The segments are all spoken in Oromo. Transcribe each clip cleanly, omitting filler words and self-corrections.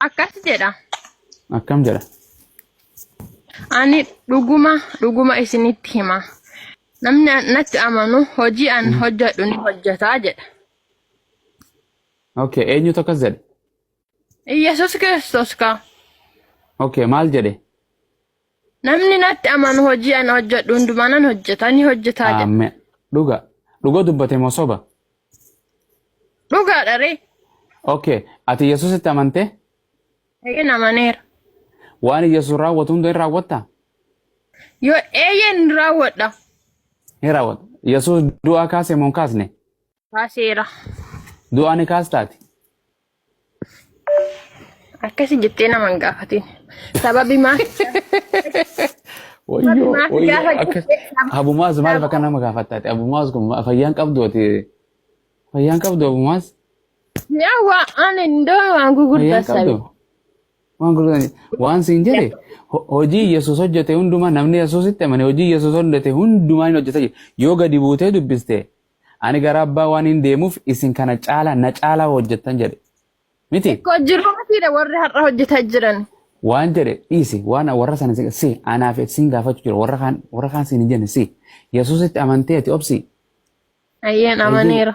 akkas jedha. Akkam jedha. Ani dhuguma isinitti hima. Namni natti amanu hojii an hojjedhu ni hojjetaa jedha. Okay, eenyutu akkas jedhe? Yesus Kiristoos ka. Okay, maal jedhe? Namni natti amanu hojii an hojjedhu hundumaa nan hojjeta ni hojjetaa jedha. Amen. Dhuga dubbate moo soba? Dhugaadha ree. Okay, ati Yesuusitti amantee? Eeyyeen amaneera. Waan Yesuus raawwatu hunda hin raawwattaa? Yoo eeyyeen raawwadha. Hin raawwatu. Yesuus du'aa kaase moo hin kaasne? Kaaseera. Du'aa ni kaastaati? Akkasi jettee nama hin gaafatin. Sababi maal? Wayyoo akkas. Abumaas maal bakka nama gaafattaati? Abumaas kun fayyaan qabdu ati. Fayyaan qabdu Abumaas? Yaa ani ndoo waan gurgurtaa sabi. Waan gurgurtaa waan siin jedhe hojii Yesuus hojjete hundumaa namni Yesuusitti amane hojii Yesuus hojjete hundumaa hin hojjeta yoo gadi buutee dubbiste ani gara abbaa waan hin deemuuf isin kana caala na caala hojjettan jedhe. Miti? Ko jiru mitiidha warri har'a hojjetaa jiran. Waan jedhe dhiisi waan warra sana si anaaf siin gaafachuu jira warra kaan siin hin jenne si Yesuusitti amantee ati obsi. Ayyeen amaneera.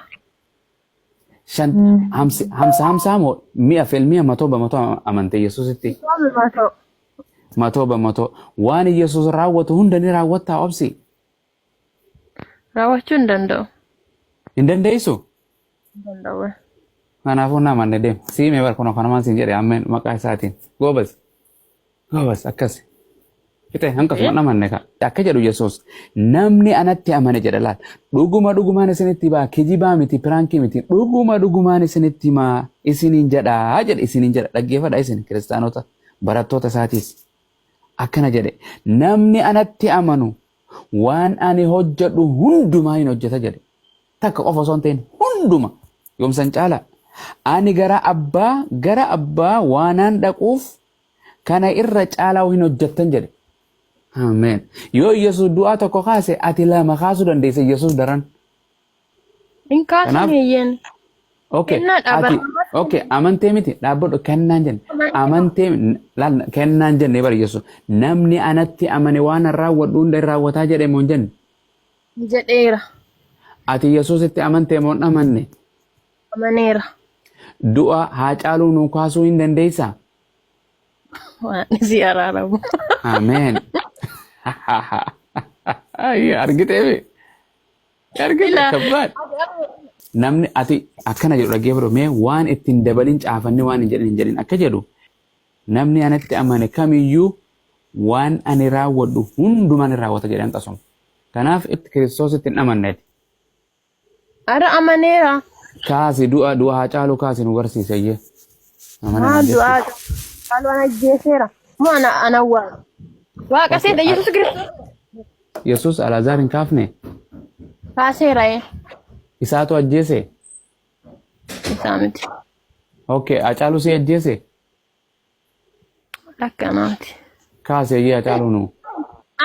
Hamsa moo mi'a filmi'a matoo amantee Yesuusitti. Matoo waan Yesuus raawwatu hunda ni raawwattaa obsi. Raawwachuu hin danda'u. Hin dandeessu? Hin danda'u. Kanaafuu naa manne deemu. Siimee barkuna kanamaan siin jedhe ammeen maqaa isaatiin. Goobas akkasi. Fixee hanqasuma namanne ka. Akka jedhu Yesuus namni anatti amane jedha laal. Dhugumaan isinitti baa kijibaa miti piraankii miti. Dhugumaan isinitti maa isiniin jedhaa jedhe isiniin jedha dhaggeeffadha isin kiristaanota barattoota isaatiis. Akkana jedhe namni anatti amanu waan ani hojjedhu hundumaa hin hojjeta jedhe. Takka qofa osoo hin ta'in hunduma yoomsan caala. Ani gara abbaa waanaan dhaquuf kana irra caalaa hin hojjettan jedhe. Amen. Yoo Yesuus du'aa tokko kaase ati lama kaasuu dandeesse Yesuus daran. Hin kaasan eeyyeen. Okay, amantee miti dhaabbadhu kennaan jenne. Amantee kennaan jenne bara Yesuus. Namni anatti amane waan raawwadhu hunda raawwataa jedhe moo hin jenne? Jedheera. Ati Yesuusitti amantee moo hin amanne? Amaneera. Du'a haa caaluu nu kaasuu hin dandeessaa? Waan si araaramu. Amen. Argitee kabbaad. Namni ati akkana jedhu dhaggeeffadhu mee waan ittiin dabalin caafanni waan hin jedhin akka jedhu namni anatti amane kamiyyuu waan ani raawwadhu hundumaan raawwata jedhan qasum. Kanaaf itti Kiristoositti hin amanneeti. Ara amaneera. Kaasi du'a haa caalu kaasi nu barsiisayyee. Du'a caalu ana jeeseera. Moo ana waan. Waaqa seeta Yesuus Kiristoos. Yesuus Alaazaar hin kaafne. Kaaseera. Isaatu ajjeese. Isaa miti. Okay, Hacaaluu si ajjeese. Akkanaati. Kaasee Hacaaluu nu.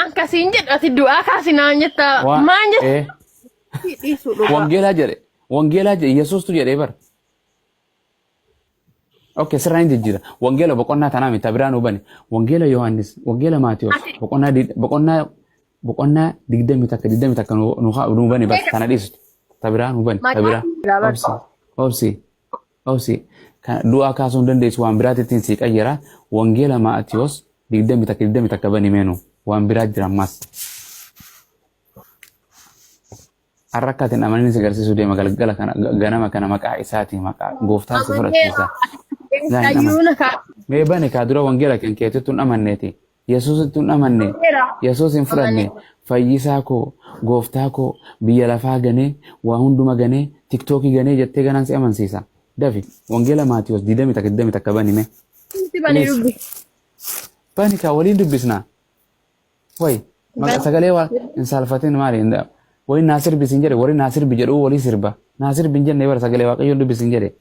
Akkasiin jedhati du'aa kaasinaan jetta. Maan jetta. Wangeelaa jedhe Yesuustu jedhee bara. Okay, sirraan jijjiira. Wangeela boqonnaa tanaa miti biraan hubani. Wangeela Yohaannis, Wangeela Maatiyos, boqonnaa 20 takka nu hubani bara kana dhiisu. Tabiraan hubani. Obsi. Du'aa kaasuu hin dandeessu waan biraatittiin sii qayyara. Wangeela Maatiyos 20 takka bani meenu waan biraa jira ammas. Harrakkaatiin amananii si agarsiisuu deema galgala ganama kana maqaa isaatii maqaa gooftaan si fudhachiisa. Mee bane kaa dura wangeela kan keetitti hin amanneeti. Yesuusitti hin amanne. Yesuus hin fudhanne. Fayyisaa koo gooftaa koo biyya lafaa ganee waa hunduma ganee tiktookii ganee jettee ganaan si amansiisa. Dafi wangeela Maatiyos 20 takka banime. Bani kaa waliin dubbisnaa. Wayi sagalee waa hin saalfatin maali? Wali Naasir bisin jedhe warri Naasir bi jedhu wali sirba. Naasir bin jenne bara sagalee waaqayyoon dubbisin jedhe.